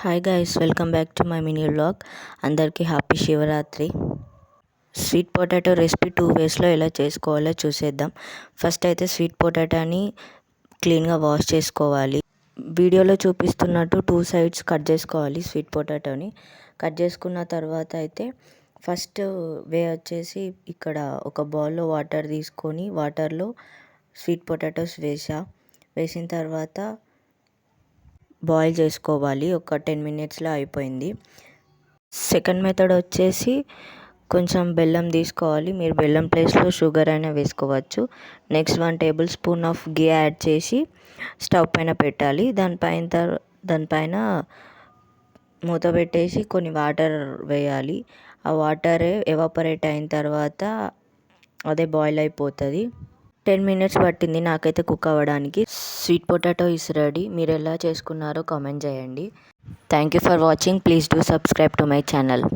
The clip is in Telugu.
Hi guys, welcome back to my mini vlog. అందరికీ happy Shivaratri. Sweet potato recipe 2 వేస్లో ఎలా చేసుకోవాలో చూసేద్దాం. ఫస్ట్ అయితే స్వీట్ పొటాటోని క్లీన్గా వాష్ చేసుకోవాలి. వీడియోలో చూపిస్తున్నట్టు 2 సైడ్స్ కట్ చేసుకోవాలి. స్వీట్ పొటాటోని కట్ చేసుకున్న తర్వాత అయితే ఫస్ట్ వే వచ్చేసి ఇక్కడ ఒక బౌల్లో వాటర్ తీసుకొని వాటర్లో స్వీట్ పొటాటోస్ వేసిన తర్వాత బాయిల్ చేసుకోవాలి. ఒక 10 మినిట్స్లో అయిపోయింది. సెకండ్ మెథడ్ వచ్చేసి కొంచెం బెల్లం తీసుకోవాలి. మీరు బెల్లం ప్లేస్లో షుగర్ అయినా వేసుకోవచ్చు. Next 1 table spoon of ghee add చేసి స్టవ్ పైన పెట్టాలి. దానిపైన మూత పెట్టేసి కొన్ని వాటర్ వేయాలి. ఆ వాటర్ ఎవాపరేట్ అయిన తర్వాత అదే బాయిల్ అయిపోతుంది. 10 మినిట్స్ పట్టింది నాకైతే కుక్ అవ్వడానికి. Sweet potato is ready. మీరు ఎలా చేసుకున్నారో కామెంట్ చేయండి. Thank you for watching. Please do subscribe to my channel.